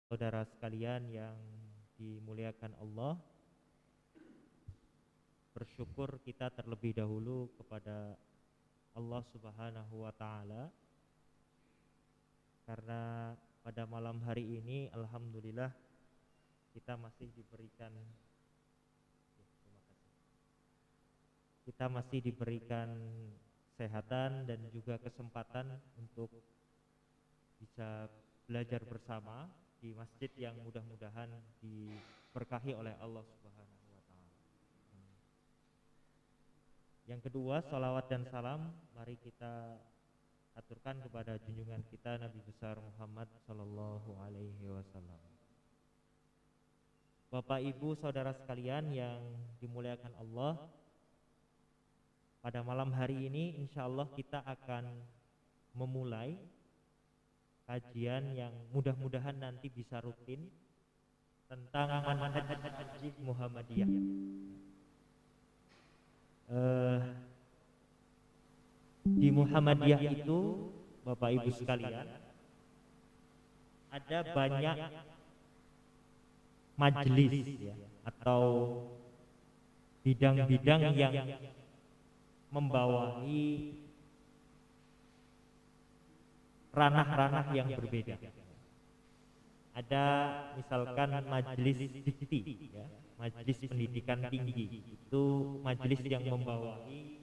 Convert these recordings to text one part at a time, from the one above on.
Saudara sekalian yang dimuliakan Allah, bersyukur kita terlebih dahulu kepada Allah Subhanahu wa taala karena pada malam hari ini alhamdulillah kita masih diberikan kesehatan dan juga kesempatan untuk bisa belajar bersama di masjid yang mudah-mudahan diberkahi oleh Allah Subhanahu wa taala. Yang kedua, salawat dan salam mari kita aturkan kepada junjungan kita Nabi besar Muhammad sallallahu alaihi wasallam. Bapak Ibu saudara sekalian yang dimuliakan Allah, pada malam hari ini insyaallah kita akan memulai kajian yang mudah-mudahan nanti bisa rutin tentang manhaj Muhammadiyah. Di Muhammadiyah itu Bapak Ibu sekalian ada banyak majelis ya, atau bidang-bidang yang membawahi ranah-ranah yang berbeda. Ada misalkan majelis dikti ya, majelis pendidikan tinggi, itu majelis yang membawahi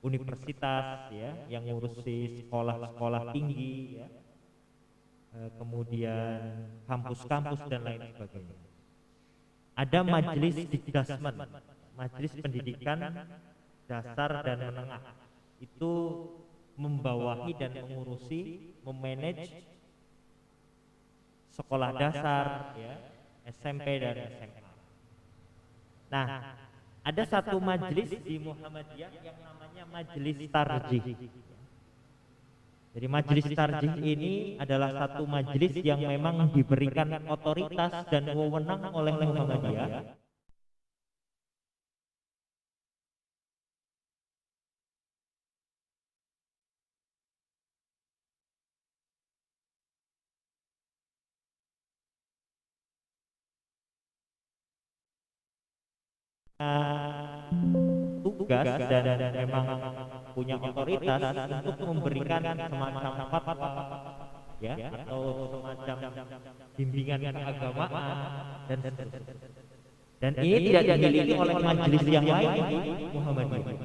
universitas ya, yang ngurusi sekolah-sekolah tinggi ya, kemudian kampus-kampus dan lain sebagainya. Ada majelis dikdasmen, majelis pendidikan dasar dan menengah, itu membawahi dan mengurusi, memanage sekolah dasar ya, SMP dan SMA. Nah, ada satu majelis di Muhammadiyah yang namanya majelis tarjih. Jadi majelis tarjih ini adalah satu majelis yang memang diberikan otoritas dan wewenang oleh Muhammadiyah tugas dan memang punya otoritas untuk memberikan semacam fatwa ya, atau semacam bimbingan keagamaan dan ini tidak dimiliki oleh majelis yang lain di Muhammadiyah.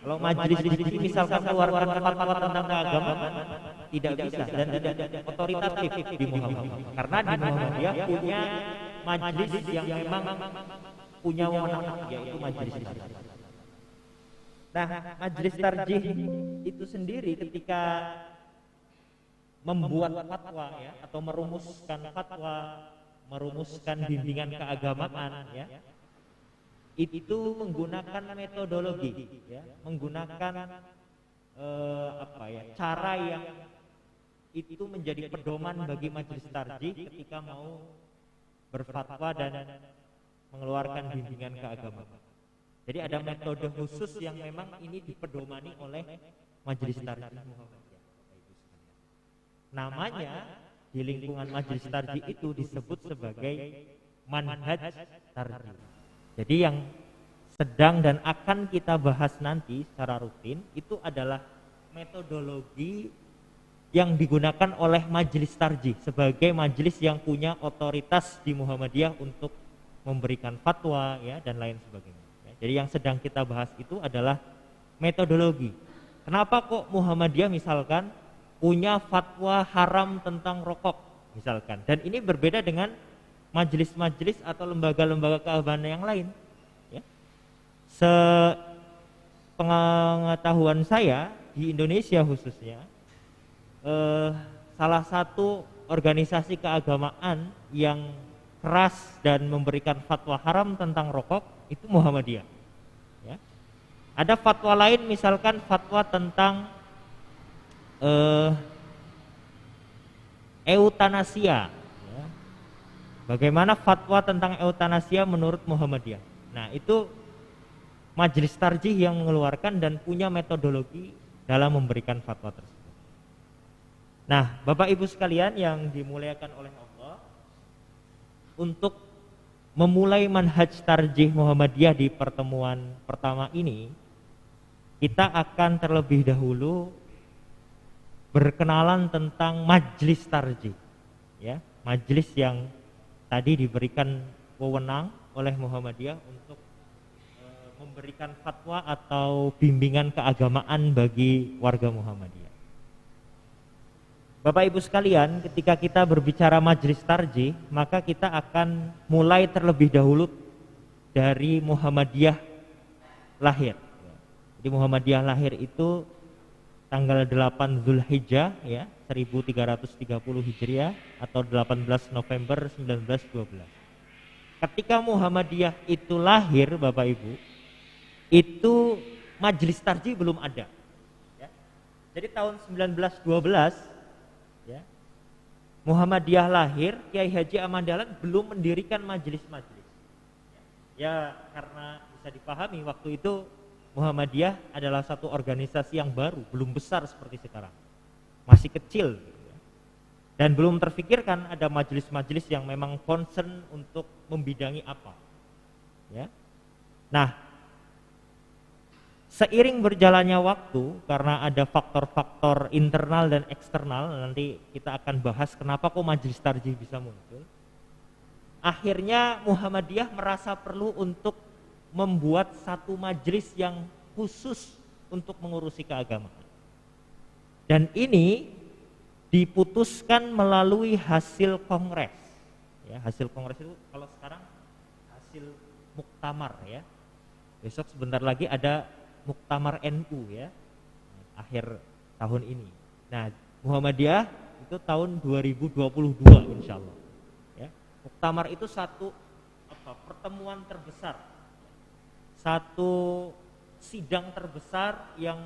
Kalau majelis di sini misalkan keluarkan fatwa tentang keagamaan tidak bisa dan tidak otoritatif di Muhammadiyah, karena di Muhammadiyah punya majelis yang memang punya wewenang, yaitu majelis tarjih. Nah, majelis tarjih itu sendiri ketika membuat fatwa ya, atau merumuskan fatwa, merumuskan bimbingan keagamaan ya, itu menggunakan metodologi ya, menggunakan cara yang itu menjadi pedoman bagi majelis tarjih ketika mau berfatwa dan mengeluarkan bimbingan keagamaan. Jadi ada metode khusus yang memang ini dipedomani oleh majelis tarjih Muhammadiyah. Namanya di lingkungan majelis tarjih itu disebut sebagai manhaj tarjih. Jadi yang sedang dan akan kita bahas nanti secara rutin itu adalah metodologi yang digunakan oleh majelis tarjih sebagai majelis yang punya otoritas di Muhammadiyah untuk memberikan fatwa ya dan lain sebagainya. Ya, jadi yang sedang kita bahas itu adalah metodologi. Kenapa kok Muhammadiyah misalkan punya fatwa haram tentang rokok misalkan, dan ini berbeda dengan majelis-majelis atau lembaga-lembaga keagamaan yang lain. Ya. Sepengetahuan saya di Indonesia khususnya, salah satu organisasi keagamaan yang keras dan memberikan fatwa haram tentang rokok itu Muhammadiyah. Ya. Ada fatwa lain misalkan fatwa tentang eutanasia. Ya. Bagaimana fatwa tentang eutanasia menurut Muhammadiyah? Nah, itu majelis tarjih yang mengeluarkan dan punya metodologi dalam memberikan fatwa tersebut. Nah, Bapak Ibu sekalian yang dimuliakan oleh Allah, untuk memulai manhaj tarjih Muhammadiyah di pertemuan pertama ini, kita akan terlebih dahulu berkenalan tentang majlis tarjih, ya, majlis yang tadi diberikan wewenang oleh Muhammadiyah untuk memberikan fatwa atau bimbingan keagamaan bagi warga Muhammadiyah. Bapak Ibu sekalian, ketika kita berbicara majlis tarjih, maka kita akan mulai terlebih dahulu dari Muhammadiyah lahir. Jadi Muhammadiyah lahir itu tanggal 8 Zulhijjah ya, 1330 Hijriah atau 18 November 1912. Ketika Muhammadiyah itu lahir, Bapak Ibu, itu majlis tarjih belum ada. Ya. Jadi tahun 1912 ya, Muhammadiyah lahir, Kiai Haji Ahmad Dahlan belum mendirikan majelis-majelis. Ya, karena bisa dipahami waktu itu Muhammadiyah adalah satu organisasi yang baru, belum besar seperti sekarang, masih kecil, dan belum terfikirkan ada majelis-majelis yang memang concern untuk membidangi apa. Ya. Nah, seiring berjalannya waktu, karena ada faktor-faktor internal dan eksternal, nanti kita akan bahas kenapa kok majelis tarjih bisa muncul. Akhirnya Muhammadiyah merasa perlu untuk membuat satu majelis yang khusus untuk mengurusi keagamaan. Dan ini diputuskan melalui hasil kongres. Ya, hasil kongres itu kalau sekarang hasil muktamar ya. Besok sebentar lagi ada muktamar NU ya, akhir tahun ini. Nah, Muhammadiyah itu tahun 2022 insya Allah. Ya. Muktamar itu satu pertemuan terbesar, satu sidang terbesar yang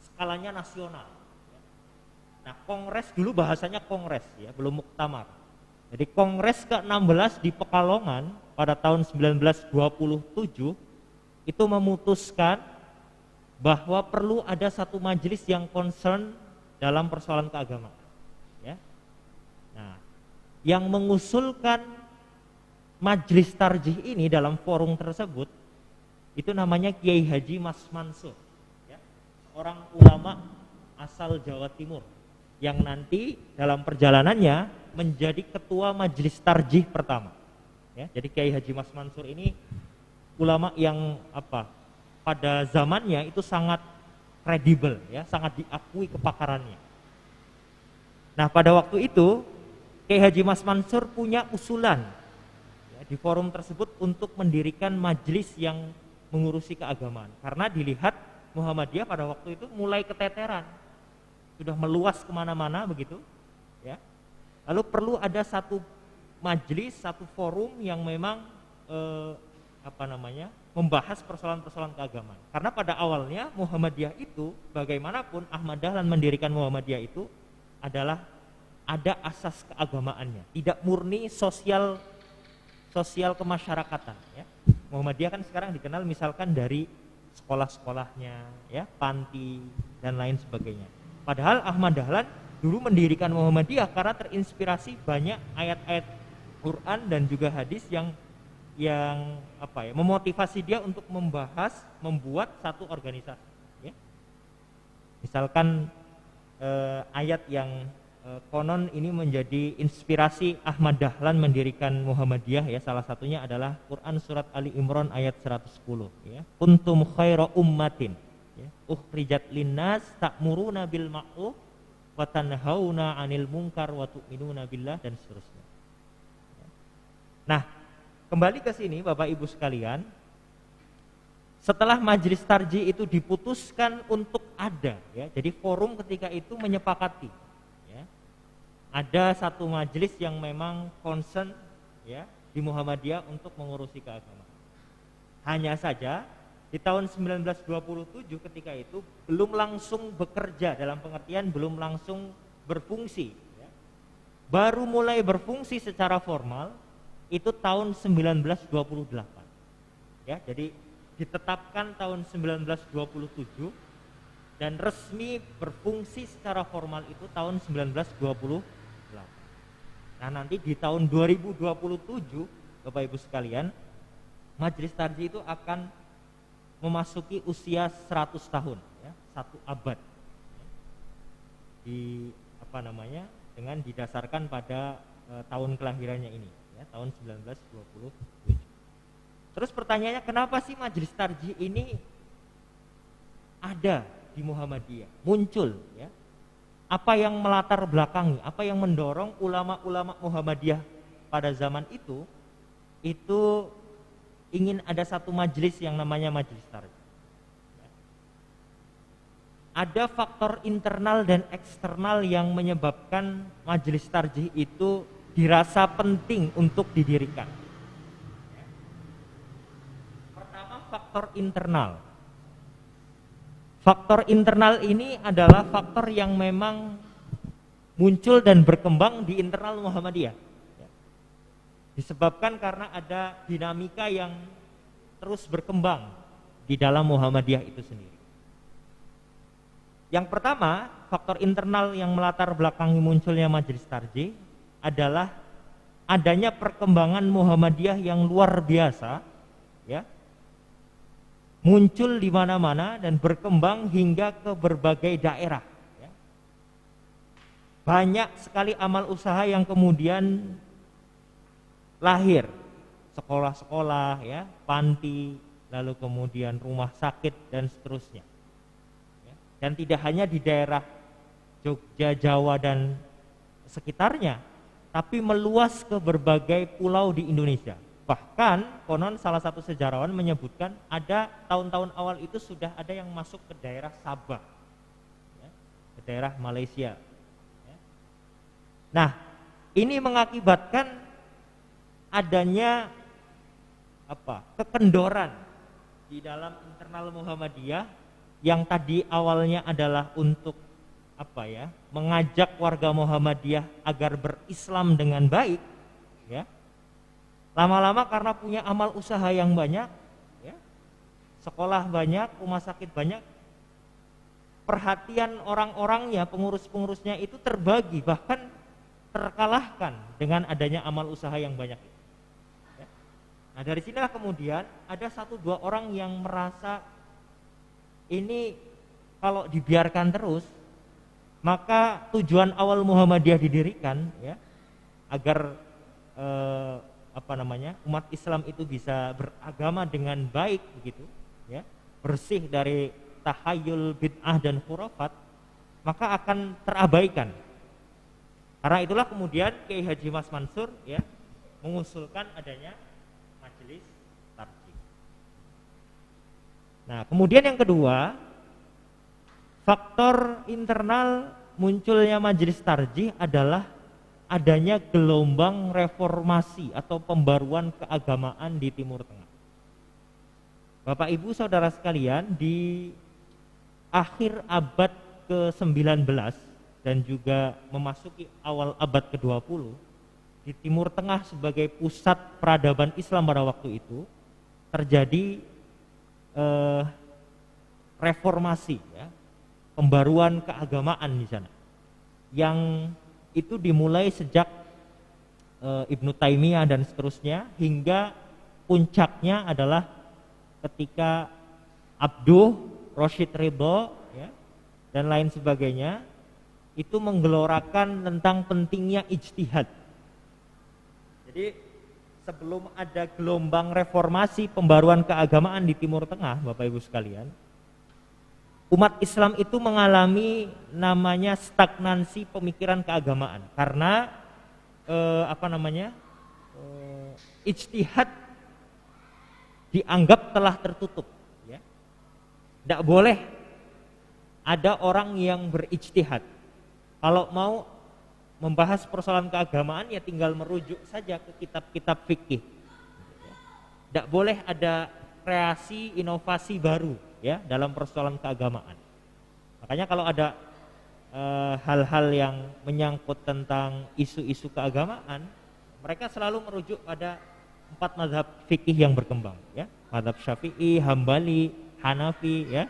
skalanya nasional. Nah, kongres dulu bahasanya kongres ya, belum muktamar. Jadi kongres ke-16 di Pekalongan pada tahun 1927 itu memutuskan bahwa perlu ada satu majelis yang concern dalam persoalan keagamaan. Ya. Nah, yang mengusulkan majelis tarjih ini dalam forum tersebut itu namanya Kiai Haji Mas Mansur, ya, seorang ulama asal Jawa Timur yang nanti dalam perjalanannya menjadi ketua majelis tarjih pertama. Ya, jadi Kiai Haji Mas Mansur ini ulama yang pada zamannya itu sangat kredibel, ya, sangat diakui kepakarannya. Nah, pada waktu itu Kiai Haji Mas Mansur punya usulan ya, di forum tersebut untuk mendirikan majelis yang mengurusi keagamaan, karena dilihat Muhammadiyah pada waktu itu mulai keteteran, sudah meluas kemana-mana begitu, ya. Lalu perlu ada satu majelis, satu forum yang memang membahas persoalan-persoalan keagamaan. Karena pada awalnya Muhammadiyah itu, bagaimanapun Ahmad Dahlan mendirikan Muhammadiyah itu adalah ada asas keagamaannya, tidak murni sosial kemasyarakatan. Ya. Muhammadiyah kan sekarang dikenal misalkan dari sekolah-sekolahnya, ya, panti dan lain sebagainya. Padahal Ahmad Dahlan dulu mendirikan Muhammadiyah karena terinspirasi banyak ayat-ayat Quran dan juga hadis yang memotivasi dia untuk membuat satu organisasi. Ya. Misalkan ayat yang konon ini menjadi inspirasi Ahmad Dahlan mendirikan Muhammadiyah, ya, salah satunya adalah Quran surat Ali Imran ayat 110, ya. Kuntum khaira ummatin, ya, ukhrijat linnas ta'muruna bil ma'ruf wa tanhauna 'anil munkar wa tu'minuna billah, dan seterusnya. Ya. Nah, kembali ke sini Bapak Ibu sekalian, setelah majelis tarjih itu diputuskan untuk ada, ya, jadi forum ketika itu menyepakati, ya, ada satu majelis yang memang concern, ya, di Muhammadiyah untuk mengurusi keagamaan. Hanya saja di tahun 1927 ketika itu belum langsung bekerja, dalam pengertian belum langsung berfungsi, ya. Baru mulai berfungsi secara formal itu tahun 1928. Ya, jadi ditetapkan tahun 1927 dan resmi berfungsi secara formal itu tahun 1928. Nah, nanti di tahun 2027 Bapak Ibu sekalian, Majelis Tarjih itu akan memasuki usia 100 tahun ya, 1 abad. Dengan didasarkan pada tahun kelahirannya ini ya, tahun 1927. Terus pertanyaannya, kenapa sih Majelis Tarjih ini ada di Muhammadiyah, muncul ya? Apa yang melatar belakangi, apa yang mendorong ulama-ulama Muhammadiyah pada zaman itu ingin ada satu majelis yang namanya Majelis Tarjih. Ada faktor internal dan eksternal yang menyebabkan Majelis Tarjih itu dirasa penting untuk didirikan. Pertama, faktor internal. Faktor internal ini adalah faktor yang memang muncul dan berkembang di internal Muhammadiyah. Disebabkan karena ada dinamika yang terus berkembang di dalam Muhammadiyah itu sendiri. Yang pertama, faktor internal yang melatar belakangi munculnya Majelis Tarjih adalah adanya perkembangan Muhammadiyah yang luar biasa, ya, muncul di mana-mana dan berkembang hingga ke berbagai daerah. Ya. Banyak sekali amal usaha yang kemudian lahir, sekolah-sekolah, ya, panti, lalu kemudian rumah sakit dan seterusnya. Ya. Dan tidak hanya di daerah Jogja, Jawa dan sekitarnya, tapi meluas ke berbagai pulau di Indonesia. Bahkan konon salah satu sejarawan menyebutkan ada tahun-tahun awal itu sudah ada yang masuk ke daerah Sabah, ya, ke daerah Malaysia. Ya. Nah, ini mengakibatkan adanya kekendoran di dalam internal Muhammadiyah yang tadi awalnya adalah untuk mengajak warga Muhammadiyah agar berislam dengan baik, ya. Lama-lama karena punya amal usaha yang banyak, ya, sekolah banyak, rumah sakit banyak, perhatian orang-orangnya, pengurus-pengurusnya itu terbagi, bahkan terkalahkan dengan adanya amal usaha yang banyak itu. Ya. Nah, dari sinilah kemudian ada 1-2 orang yang merasa ini kalau dibiarkan terus, maka tujuan awal Muhammadiyah didirikan, ya, agar umat Islam itu bisa beragama dengan baik begitu, ya, bersih dari tahayul, bid'ah dan khurafat, maka akan terabaikan. Karena itulah kemudian Kiai Haji Mas Mansur, ya, mengusulkan adanya Majelis Tarjih. Nah, kemudian yang kedua, faktor internal munculnya Majelis Tarjih adalah adanya gelombang reformasi atau pembaruan keagamaan di Timur Tengah. Bapak Ibu Saudara sekalian, di akhir abad ke-19 dan juga memasuki awal abad ke-20, di Timur Tengah sebagai pusat peradaban Islam pada waktu itu terjadi reformasi, ya, pembaruan keagamaan di sana, yang itu dimulai sejak Ibnu Taimiyah dan seterusnya, hingga puncaknya adalah ketika Abduh Rashid Ridho, ya, dan lain sebagainya itu menggelorakan tentang pentingnya ijtihad. Jadi sebelum ada gelombang reformasi pembaruan keagamaan di Timur Tengah, Bapak Ibu sekalian, umat Islam itu mengalami namanya stagnansi pemikiran keagamaan karena ijtihad dianggap telah tertutup, ya. Tidak boleh ada orang yang berijtihad. Kalau mau membahas persoalan keagamaan, ya tinggal merujuk saja ke kitab-kitab fikih. Tidak boleh ada kreasi inovasi baru, ya, dalam persoalan keagamaan. Makanya kalau ada hal-hal yang menyangkut tentang isu-isu keagamaan, mereka selalu merujuk pada 4 mazhab fikih yang berkembang, ya, mazhab Syafi'i, Hambali, Hanafi, ya,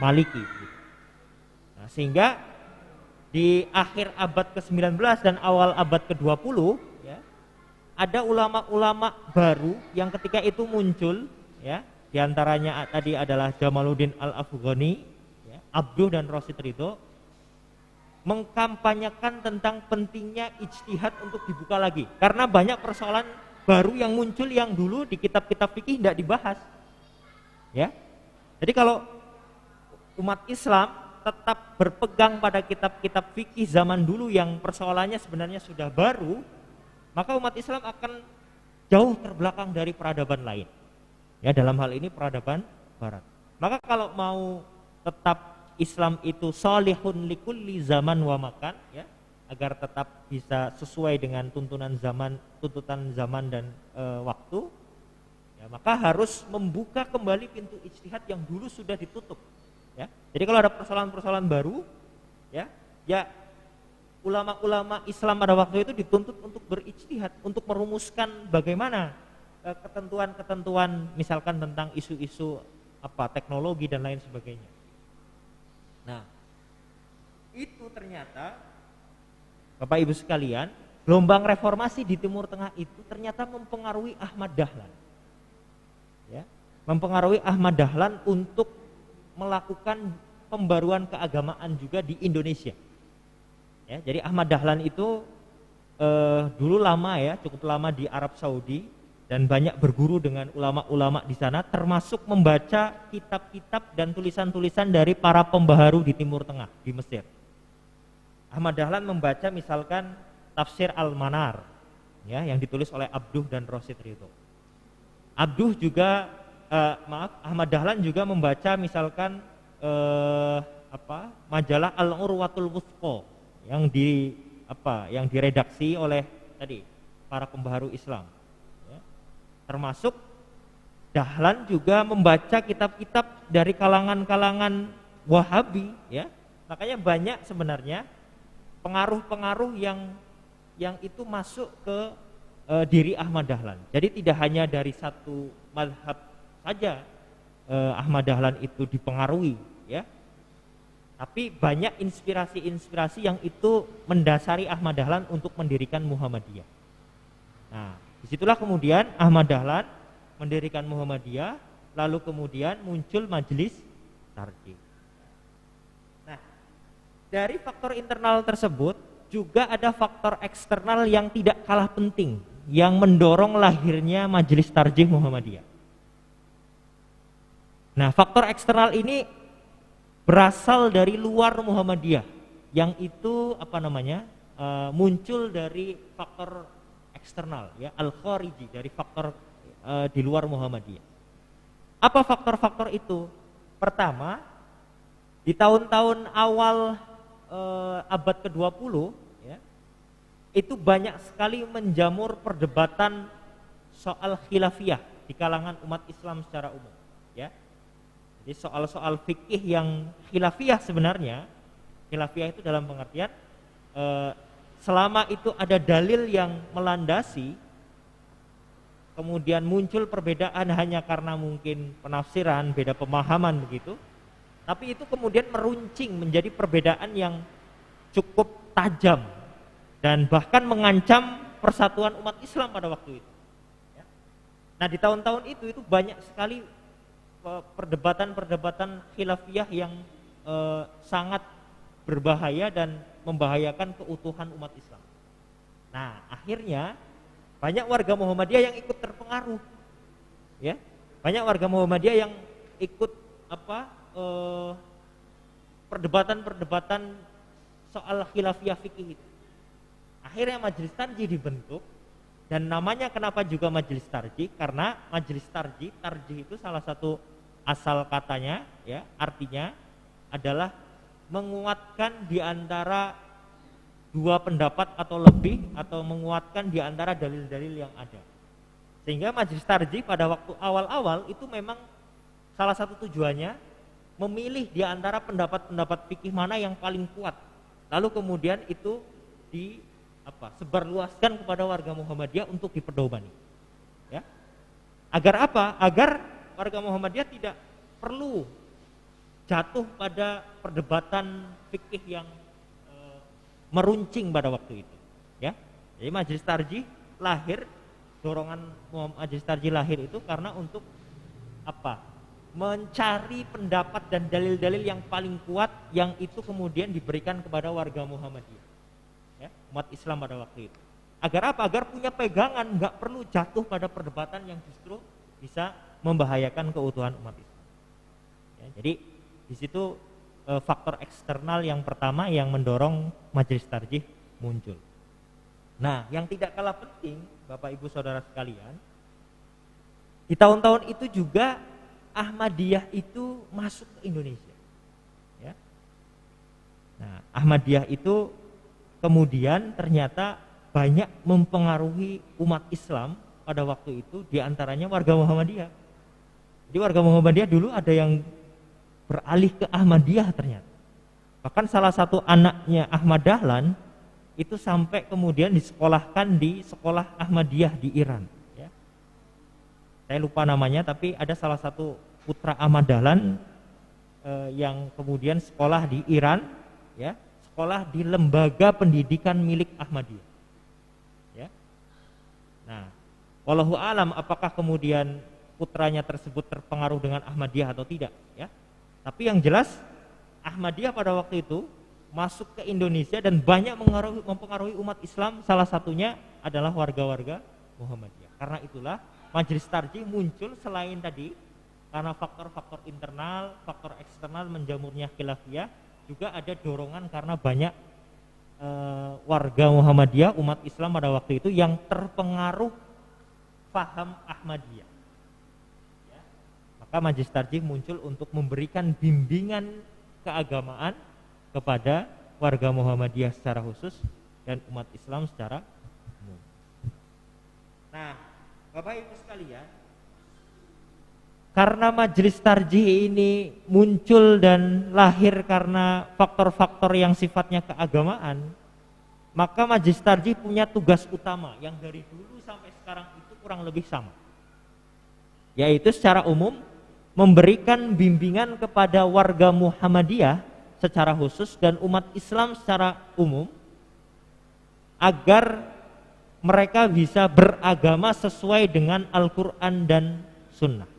Maliki. Gitu. Nah, sehingga di akhir abad ke-19 dan awal abad ke-20 ya, ada ulama-ulama baru yang ketika itu muncul ya, diantaranya tadi adalah Jamaluddin Al-Afghani ya, Abduh dan Rasyid Ridho, mengkampanyekan tentang pentingnya ijtihad untuk dibuka lagi karena banyak persoalan baru yang muncul yang dulu di kitab-kitab fikih tidak dibahas ya. Jadi kalau umat Islam tetap berpegang pada kitab-kitab fikih zaman dulu yang persoalannya sebenarnya sudah baru, maka umat Islam akan jauh terbelakang dari peradaban lain. Ya, dalam hal ini peradaban barat. Maka kalau mau tetap Islam itu salihun likulli zaman wa makan ya, agar tetap bisa sesuai dengan tuntutan zaman dan waktu, ya, maka harus membuka kembali pintu ijtihad yang dulu sudah ditutup. Ya, jadi kalau ada persoalan-persoalan baru, ya ulama-ulama Islam pada waktu itu dituntut untuk berijtihad, untuk merumuskan bagaimana ketentuan-ketentuan, misalkan tentang isu-isu teknologi dan lain sebagainya. Nah, itu ternyata Bapak Ibu sekalian, gelombang reformasi di Timur Tengah itu ternyata mempengaruhi Ahmad Dahlan. Ya, mempengaruhi Ahmad Dahlan untuk melakukan pembaruan keagamaan juga di Indonesia. Ya, jadi Ahmad Dahlan itu dulu lama ya, cukup lama di Arab Saudi dan banyak berguru dengan ulama-ulama di sana, termasuk membaca kitab-kitab dan tulisan-tulisan dari para pembaharu di Timur Tengah, di Mesir. Ahmad Dahlan membaca misalkan Tafsir Al-Manar ya, yang ditulis oleh Abduh dan Rasyid Ridho. Abduh juga Ahmad Dahlan juga membaca misalkan majalah Al-Urwatul Wuthqa yang diredaksi oleh tadi para pembaharu Islam. Ya. Termasuk Dahlan juga membaca kitab-kitab dari kalangan-kalangan Wahabi ya. Makanya banyak sebenarnya pengaruh-pengaruh yang itu masuk ke diri Ahmad Dahlan. Jadi tidak hanya dari satu mazhab saja Ahmad Dahlan itu dipengaruhi ya, tapi banyak inspirasi-inspirasi yang itu mendasari Ahmad Dahlan untuk mendirikan Muhammadiyah. Nah, disitulah kemudian Ahmad Dahlan mendirikan Muhammadiyah, lalu kemudian muncul Majelis Tarjih. Nah, dari faktor internal tersebut juga ada faktor eksternal yang tidak kalah penting yang mendorong lahirnya Majelis Tarjih Muhammadiyah. Nah, faktor eksternal ini berasal dari luar Muhammadiyah, yang itu muncul dari faktor eksternal ya, al-khariji, dari faktor di luar Muhammadiyah. Apa faktor-faktor itu? Pertama, di tahun-tahun awal abad ke-20 ya, itu banyak sekali menjamur perdebatan soal khilafiyah di kalangan umat Islam secara umum ya. Jadi soal-soal fikih yang khilafiyah sebenarnya, khilafiyah itu dalam pengertian selama itu ada dalil yang melandasi, kemudian muncul perbedaan hanya karena mungkin penafsiran, beda pemahaman begitu, tapi itu kemudian meruncing menjadi perbedaan yang cukup tajam dan bahkan mengancam persatuan umat Islam pada waktu itu. Nah, di tahun-tahun itu banyak sekali perdebatan-perdebatan khilafiyah yang sangat berbahaya dan membahayakan keutuhan umat Islam. Nah, akhirnya banyak warga Muhammadiyah yang ikut terpengaruh, ya, banyak warga Muhammadiyah yang ikut perdebatan-perdebatan soal khilafiyah fikih itu. Akhirnya Majelis Tarjih dibentuk. Dan namanya kenapa juga Majelis Tarjih? Karena Majelis Tarjih itu salah satu asal katanya ya, artinya adalah menguatkan di antara dua pendapat atau lebih, atau menguatkan di antara dalil-dalil yang ada. Sehingga Majelis Tarjih pada waktu awal-awal itu memang salah satu tujuannya memilih di antara pendapat-pendapat fikih mana yang paling kuat. Lalu kemudian itu sebarluaskan kepada warga Muhammadiyah untuk dipedomani. Agar apa? Agar warga Muhammadiyah tidak perlu jatuh pada perdebatan fikih yang meruncing pada waktu itu, ya. Jadi Majelis Tarjih lahir, dorongan Majelis Tarjih lahir itu karena untuk apa? Mencari pendapat dan dalil-dalil yang paling kuat yang itu kemudian diberikan kepada warga Muhammadiyah, ya, umat Islam pada waktu itu. Agar apa? Agar punya pegangan, nggak perlu jatuh pada perdebatan yang justru bisa membahayakan keutuhan umat Islam. Ya, jadi di situ faktor eksternal yang pertama yang mendorong Majelis Tarjih muncul. Nah, yang tidak kalah penting, Bapak Ibu Saudara sekalian, di tahun-tahun itu juga Ahmadiyah itu masuk ke Indonesia. Ya. Nah, Ahmadiyah itu kemudian ternyata banyak mempengaruhi umat Islam pada waktu itu, diantaranya warga Muhammadiyah. Jadi warga Muhammadiyah dulu ada yang beralih ke Ahmadiyah ternyata. Bahkan salah satu anaknya Ahmad Dahlan itu sampai kemudian disekolahkan di sekolah Ahmadiyah di Iran. Ya. Saya lupa namanya, tapi ada salah satu putra Ahmad Dahlan yang kemudian sekolah di Iran, ya, sekolah di lembaga pendidikan milik Ahmadiyah. Ya. Nah, wallahu alam apakah kemudian putranya tersebut terpengaruh dengan Ahmadiyah atau tidak, ya. Tapi yang jelas Ahmadiyah pada waktu itu masuk ke Indonesia dan banyak mempengaruhi umat Islam, salah satunya adalah warga-warga Muhammadiyah. Karena itulah Majelis Tarjih muncul selain tadi karena faktor-faktor internal, faktor eksternal menjamurnya khilafiyah, juga ada dorongan karena banyak warga Muhammadiyah, umat Islam pada waktu itu yang terpengaruh paham Ahmadiyah. Ya. Maka Majelis Tarjih muncul untuk memberikan bimbingan keagamaan kepada warga Muhammadiyah secara khusus dan umat Islam secara umum. Nah, Bapak Ibu sekalian, karena Majelis Tarjih ini muncul dan lahir karena faktor-faktor yang sifatnya keagamaan, maka Majelis Tarjih punya tugas utama yang dari dulu sampai sekarang itu kurang lebih sama, yaitu secara umum memberikan bimbingan kepada warga Muhammadiyah secara khusus dan umat Islam secara umum agar mereka bisa beragama sesuai dengan Al-Quran dan Sunnah.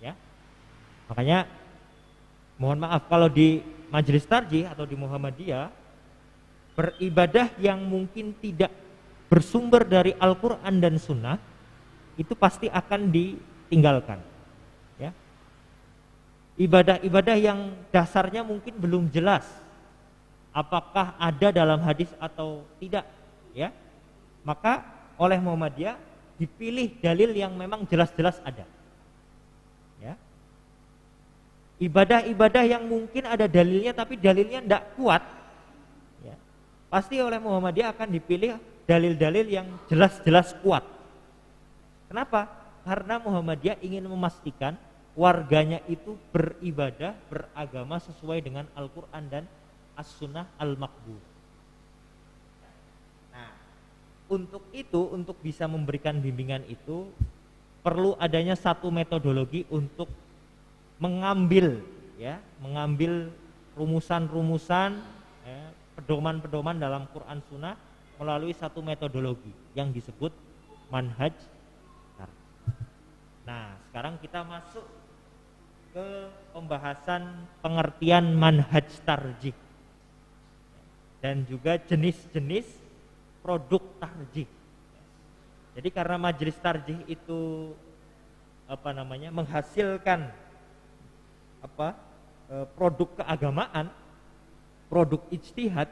Ya. Makanya mohon maaf kalau di Majelis Tarjih atau di Muhammadiyah beribadah yang mungkin tidak bersumber dari Al-Quran dan Sunnah itu pasti akan ditinggalkan. Ya. Ibadah-ibadah yang dasarnya mungkin belum jelas apakah ada dalam hadis atau tidak, ya, maka oleh Muhammadiyah dipilih dalil yang memang jelas-jelas ada. Ya. Ibadah-ibadah yang mungkin ada dalilnya tapi dalilnya tidak kuat, ya, pasti oleh Muhammadiyah akan dipilih dalil-dalil yang jelas-jelas kuat. Kenapa? Karena Muhammadiyah ingin memastikan warganya itu beribadah, beragama sesuai dengan Al-Quran dan As-Sunnah Al-Maqbul. Nah, untuk itu, untuk bisa memberikan bimbingan itu perlu adanya satu metodologi untuk mengambil, ya, mengambil rumusan-rumusan, ya, pedoman-pedoman dalam Quran Sunnah melalui satu metodologi yang disebut manhaj. Nah, sekarang kita masuk ke pembahasan pengertian manhaj tarjih dan juga jenis-jenis produk tarjih. Jadi karena Majelis Tarjih itu menghasilkan produk keagamaan, produk ijtihad,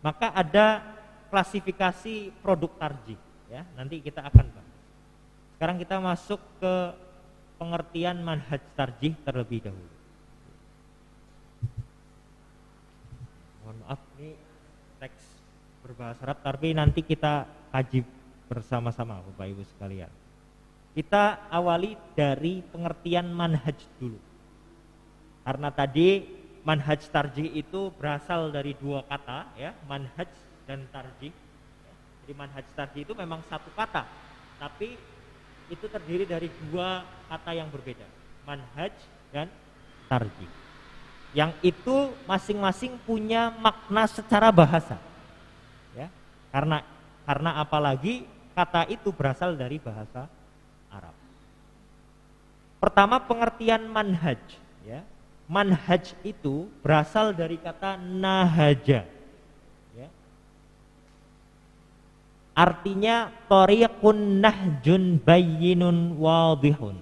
maka ada klasifikasi produk tarjih, ya. Nanti kita akan bahas. Sekarang kita masuk ke pengertian manhaj tarjih terlebih dahulu. Mohon maaf, ini teks berbahasa Arab, tapi nanti kita kaji bersama-sama Bapak Ibu sekalian. Kita awali dari pengertian manhaj dulu. Karena tadi manhaj tarjih itu berasal dari dua kata, ya, manhaj dan tarjih. Jadi manhaj tarjih itu memang satu kata, tapi itu terdiri dari dua kata yang berbeda, manhaj dan tarjih. yang itu masing-masing punya makna secara bahasa. Ya. Karena apalagi kata itu berasal dari bahasa Arab. Pertama, pengertian manhaj, ya. Manhaj itu berasal dari kata nahaja. Ya. Artinya thariqun nahjun bayyinun wadihun.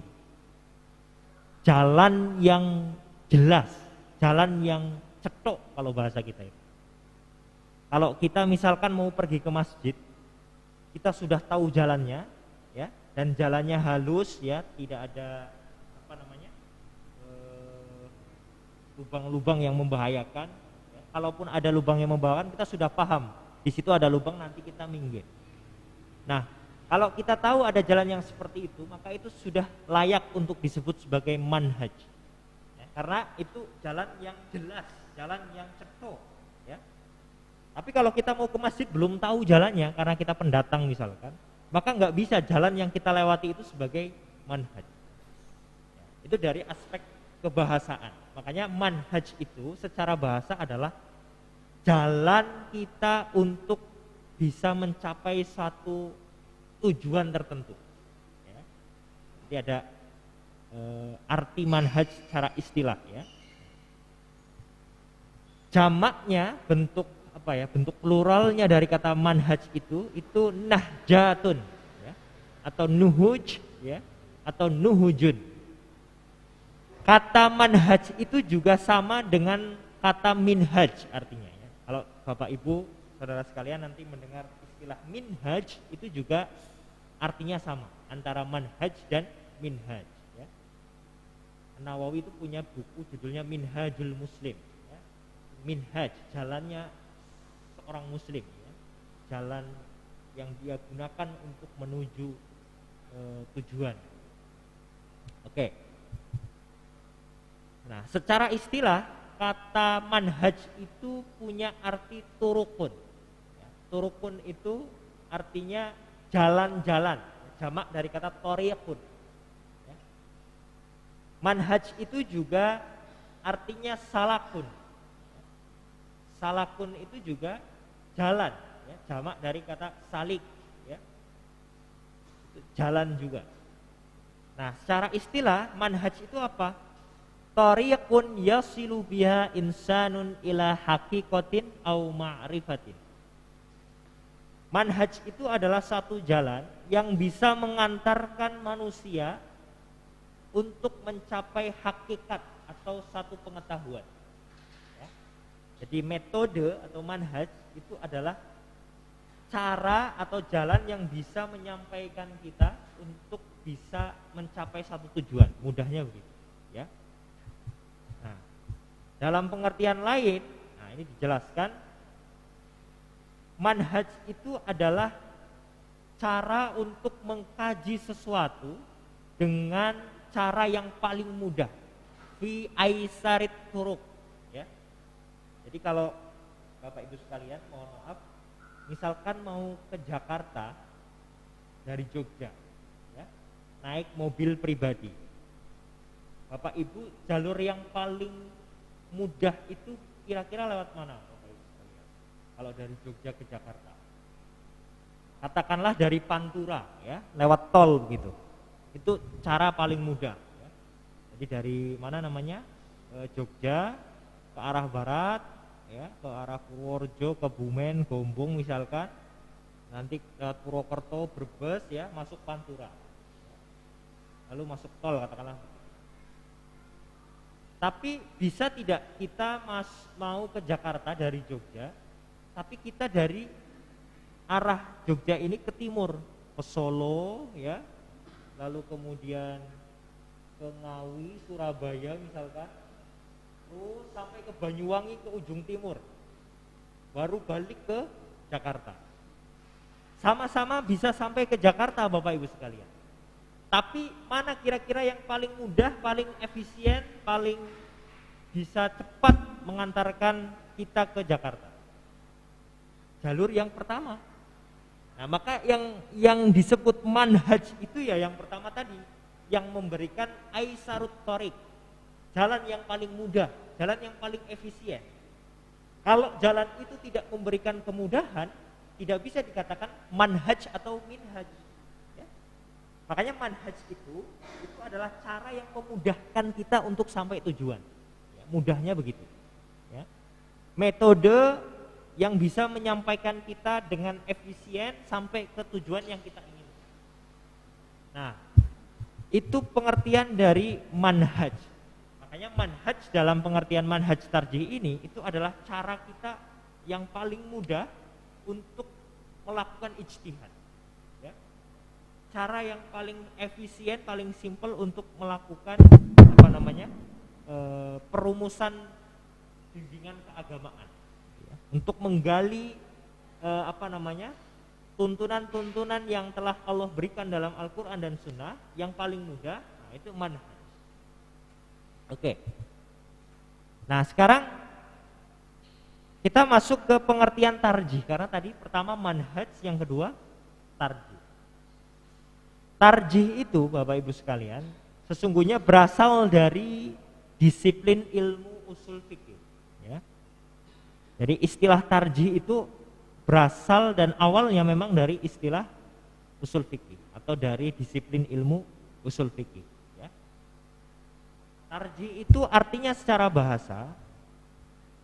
Jalan yang jelas, jalan yang cetok kalau bahasa kita itu. Kalau kita misalkan mau pergi ke masjid, kita sudah tahu jalannya, ya, dan jalannya halus, ya, tidak ada lubang-lubang yang membahayakan. Ya. Kalaupun ada lubang yang membahayakan, kita sudah paham. Di situ ada lubang, nanti kita minggir. Nah, kalau kita tahu ada jalan yang seperti itu, maka itu sudah layak untuk disebut sebagai manhaj. Ya, karena itu jalan yang jelas, jalan yang cetok. Ya. Tapi kalau kita mau ke masjid belum tahu jalannya, karena kita pendatang misalkan, maka nggak bisa jalan yang kita lewati itu sebagai manhaj. Ya, itu dari aspek kebahasaan. Makanya manhaj itu secara bahasa adalah jalan kita untuk bisa mencapai satu tujuan tertentu. Ya. Jadi ada arti manhaj secara istilah. Ya. Jamaknya bentuk bentuk pluralnya dari kata manhaj itu nahjatun, ya, atau nuhuj, ya, atau nuhujun. Kata manhaj itu juga sama dengan kata minhaj artinya. Ya. Kalau Bapak Ibu saudara sekalian nanti mendengar istilah minhaj itu juga artinya sama antara manhaj dan minhaj. Ya. Nawawi itu punya buku judulnya Minhajul Muslim. Ya. Minhaj, jalannya seorang muslim, ya. Jalan yang dia gunakan untuk menuju tujuan. Oke. Nah, secara istilah kata manhaj itu punya arti turukun. Ya, turukun itu artinya jalan-jalan, jamak dari kata thariqun. Ya. Manhaj itu juga artinya salakun. Salakun itu juga jalan, ya, jamak dari kata salik, ya. Itu jalan juga. Nah, secara istilah manhaj itu apa? Tariqun yasilu biha insanun ila haqiqatin au ma'rifatin. Manhaj itu adalah satu jalan yang bisa mengantarkan manusia untuk mencapai hakikat atau satu pengetahuan. Ya. Jadi metode atau manhaj itu adalah cara atau jalan yang bisa menyampaikan kita untuk bisa mencapai satu tujuan. Mudahnya begitu, ya. Nah, dalam pengertian lain, nah ini dijelaskan, manhaj itu adalah cara untuk mengkaji sesuatu dengan cara yang paling mudah, fi aisarit turuq, ya. Jadi kalau Bapak Ibu sekalian, mohon maaf, misalkan mau ke Jakarta dari Jogja, ya, naik mobil pribadi, Bapak Ibu, jalur yang paling mudah itu kira-kira lewat mana, Bapak Ibu sekalian? Kalau dari Jogja ke Jakarta, katakanlah dari Pantura, ya, lewat tol begitu. Itu cara paling mudah. Ya. Jadi dari mana namanya, Jogja ke arah barat, ya, ke arah Purworejo, Kebumen, Gombong misalkan, nanti lewat Purwokerto, Brebes, ya, masuk Pantura, lalu masuk tol katakanlah. Tapi bisa tidak kita mau ke Jakarta dari Jogja, tapi kita dari arah Jogja ini ke timur, ke Solo, ya, lalu kemudian ke Ngawi, Surabaya misalkan, terus sampai ke Banyuwangi ke ujung timur, baru balik ke Jakarta. Sama-sama bisa sampai ke Jakarta, Bapak Ibu sekalian. Tapi mana kira-kira yang paling mudah, paling efisien, paling bisa cepat mengantarkan kita ke Jakarta? Jalur yang pertama. Nah, maka yang disebut manhaj itu ya yang pertama tadi, yang memberikan aisarut thariq, jalan yang paling mudah, jalan yang paling efisien. Kalau jalan itu tidak memberikan kemudahan, tidak bisa dikatakan manhaj atau minhaj. Ya. Makanya manhaj itu adalah cara yang memudahkan kita untuk sampai tujuan. Ya, mudahnya begitu. Ya. Metode yang bisa menyampaikan kita dengan efisien sampai ke tujuan yang kita inginkan. Nah, itu pengertian dari manhaj. Makanya manhaj dalam pengertian manhaj tarjih ini itu adalah cara kita yang paling mudah untuk melakukan ijtihad. Ya. Cara yang paling efisien, paling simpel untuk melakukan perumusan bimbingan keagamaan. Ya. Untuk menggali tuntunan-tuntunan yang telah Allah berikan dalam Al-Quran dan Sunnah yang paling mudah, nah itu manhaj. Oke. Nah sekarang kita masuk ke pengertian tarjih, karena tadi pertama manhaj, yang kedua tarjih. Tarjih itu Bapak Ibu sekalian sesungguhnya berasal dari disiplin ilmu usul fikih. Ya. Jadi istilah tarjih itu berasal dan awalnya memang dari istilah usul fikih atau dari disiplin ilmu usul fikih. Ya. Tarjih itu artinya secara bahasa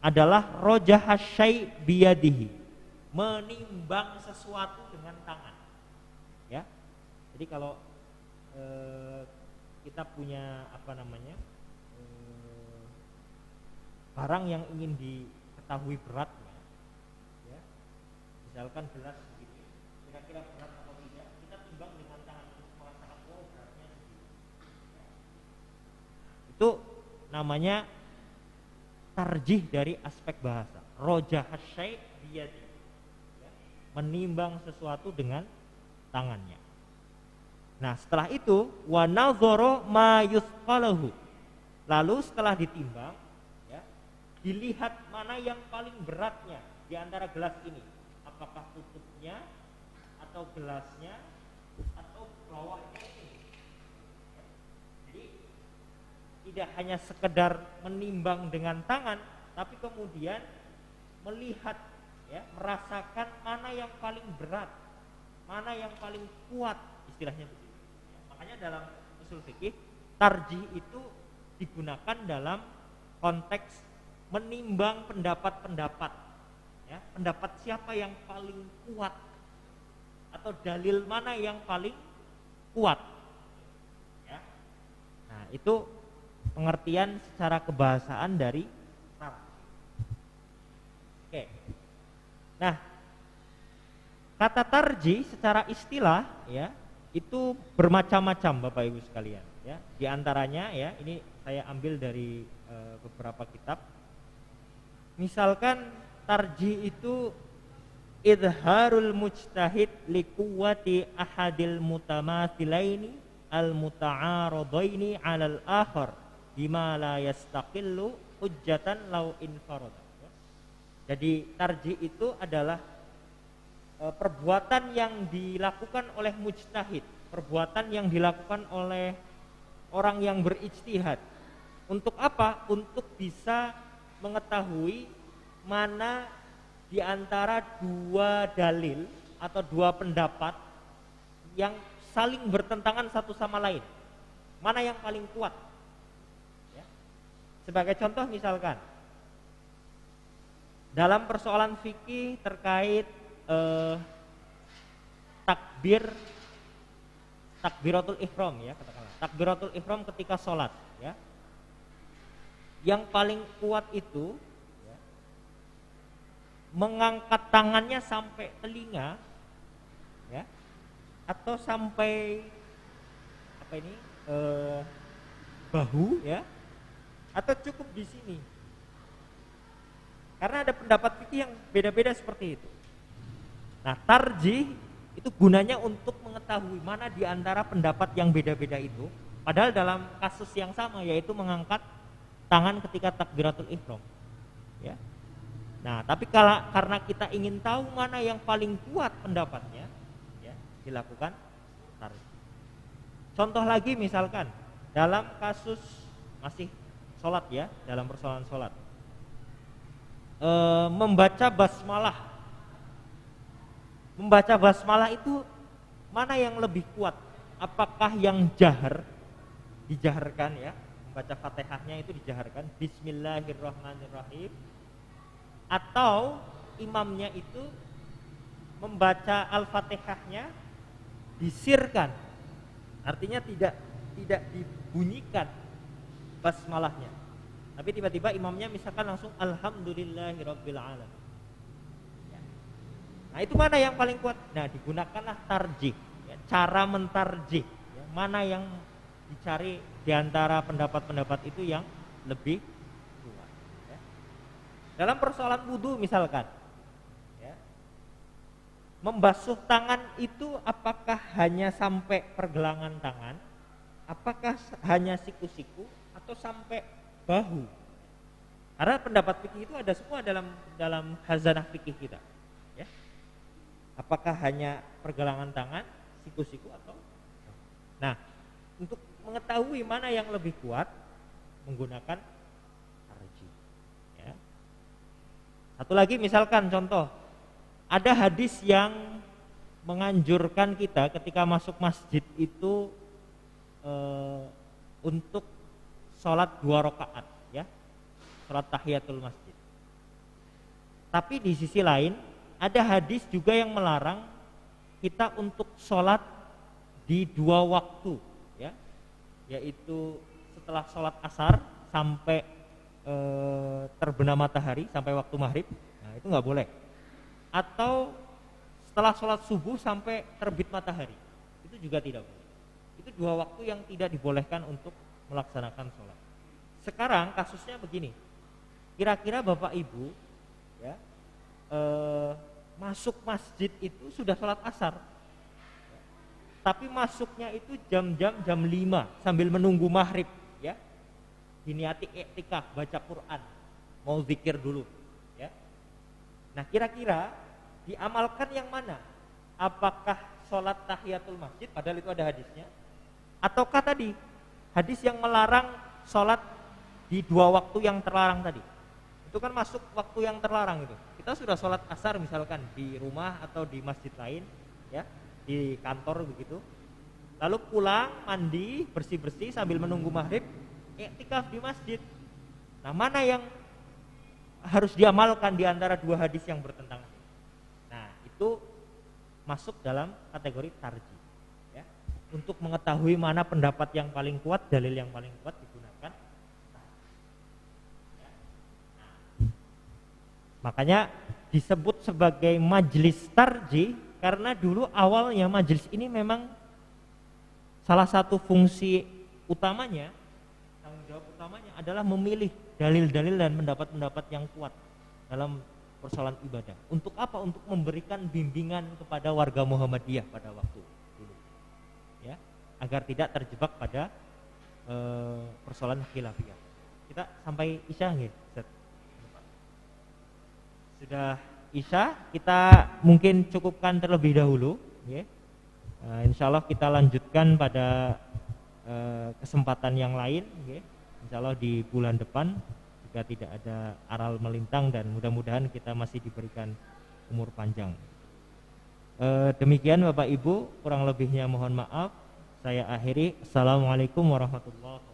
adalah rojah syai' biyadihi, menimbang sesuatu dengan tangan. Ya. Jadi kalau kita punya barang yang ingin diketahui beratnya, ya, misalkan gelas begini, kira-kira berat atau tidak, kita timbang dengan tangan untuk merasakan beratnya segini. Itu namanya tarjih dari aspek bahasa. Rojah syai' biyadi, ya, menimbang sesuatu dengan tangannya. Nah setelah itu wa nazara ma yusqalahu, lalu setelah ditimbang, ya, dilihat mana yang paling beratnya di antara gelas ini, apakah tutupnya atau gelasnya atau bawahnya ini. Ya. Jadi tidak hanya sekedar menimbang dengan tangan, tapi kemudian melihat, ya, merasakan mana yang paling berat, mana yang paling kuat, istilahnya begitu. Makanya dalam usul fikih tarjih itu digunakan dalam konteks menimbang pendapat-pendapat, ya, pendapat siapa yang paling kuat atau dalil mana yang paling kuat, ya. Nah itu pengertian secara kebahasaan dari tarjih. Oke. Nah kata tarjih secara istilah, ya, itu bermacam-macam Bapak Ibu sekalian, ya. Di antaranya, ya, ini saya ambil dari beberapa kitab. Misalkan tarjih itu idharul mujtahid liquwati ahadil mutamathilaini al muta'aradaini 'alal akhar bima la yastaqillu hujjatan law infarada. Jadi tarjih itu adalah perbuatan yang dilakukan oleh mujtahid, perbuatan yang dilakukan oleh orang yang berijtihad. Untuk apa? Untuk bisa mengetahui mana di antara dua dalil atau dua pendapat yang saling bertentangan satu sama lain, mana yang paling kuat. Ya. Sebagai contoh misalkan dalam persoalan fikih terkait takbiratul ihram, ya, katakanlah takbiratul ihram ketika sholat, ya, yang paling kuat itu, ya, mengangkat tangannya sampai telinga, ya, atau sampai bahu, ya, atau cukup di sini, karena ada pendapat fikih yang beda-beda seperti itu. Nah, tarjih itu gunanya untuk mengetahui mana di antara pendapat yang beda-beda itu, padahal dalam kasus yang sama, yaitu mengangkat tangan ketika takbiratul ihram. Ya. Nah, tapi karena kita ingin tahu mana yang paling kuat pendapatnya, ya, dilakukan tarjih. Contoh lagi misalkan dalam kasus masih sholat ya, dalam persoalan sholat. Membaca basmalah. Membaca basmalah itu mana yang lebih kuat? Apakah yang dijaharkan ya, membaca Fatihahnya itu dijaharkan, Bismillahirrahmanirrahim, atau imamnya itu membaca Al-Fatihahnya disirkan, artinya tidak dibunyikan basmalahnya, tapi tiba-tiba imamnya misalkan langsung Alhamdulillahirabbil alamin. Nah, itu mana yang paling kuat? Nah, digunakanlah tarjih, ya, cara mentarjih, ya, mana yang dicari di antara pendapat-pendapat itu yang lebih kuat. Ya. Dalam persoalan wudu misalkan, ya, membasuh tangan itu apakah hanya sampai pergelangan tangan, apakah hanya siku-siku, atau sampai bahu? Karena pendapat fikih itu ada semua dalam khazanah fikih kita. Ya. Apakah hanya pergelangan tangan, siku-siku, atau? Nah, untuk mengetahui mana yang lebih kuat, menggunakan tarjih. Ya. Satu lagi misalkan contoh, ada hadis yang menganjurkan kita ketika masuk masjid itu untuk sholat 2 rakaat, ya, sholat tahiyatul masjid. Tapi di sisi lain ada hadis juga yang melarang kita untuk sholat di 2 waktu, ya, yaitu setelah sholat asar sampai terbenam matahari, sampai waktu maghrib. Nah, itu nggak boleh. Atau setelah sholat subuh sampai terbit matahari, itu juga tidak boleh. Itu 2 waktu yang tidak dibolehkan untuk melaksanakan sholat. Sekarang kasusnya begini, kira-kira Bapak Ibu, ya, masuk masjid itu sudah sholat asar, tapi masuknya itu jam 5 sambil menunggu maghrib, ya, diniati iktikaf, baca Quran, mau zikir dulu, ya. Nah, kira-kira diamalkan yang mana? Apakah sholat tahiyatul masjid, padahal itu ada hadisnya, ataukah tadi hadis yang melarang sholat di 2 waktu yang terlarang tadi? Itu kan masuk waktu yang terlarang itu. Kita sudah sholat asar misalkan di rumah atau di masjid lain, ya, di kantor begitu. Lalu pulang, mandi, bersih-bersih sambil menunggu maghrib, iktikaf di masjid. Nah, mana yang harus diamalkan di antara 2 hadis yang bertentangan? Nah, itu masuk dalam kategori tarjih, ya. Untuk mengetahui mana pendapat yang paling kuat, dalil yang paling kuat digunakan. Makanya disebut sebagai majelis tarjih karena dulu awalnya majelis ini memang salah satu fungsi utamanya, tanggung jawab utamanya adalah memilih dalil-dalil dan pendapat-pendapat yang kuat dalam persoalan ibadah. Untuk apa? Untuk memberikan bimbingan kepada warga Muhammadiyah pada waktu dulu, ya, agar tidak terjebak pada persoalan khilafiyah. Kita sampai Isya nggih, Ustaz? Sudah Isya, kita mungkin cukupkan terlebih dahulu, ya. Insya Allah kita lanjutkan pada kesempatan yang lain, ya. Insya Allah di bulan depan jika tidak ada aral melintang, dan mudah-mudahan kita masih diberikan umur panjang. Demikian Bapak Ibu, kurang lebihnya mohon maaf. Saya akhiri. Assalamualaikum warahmatullahi wabarakatuh.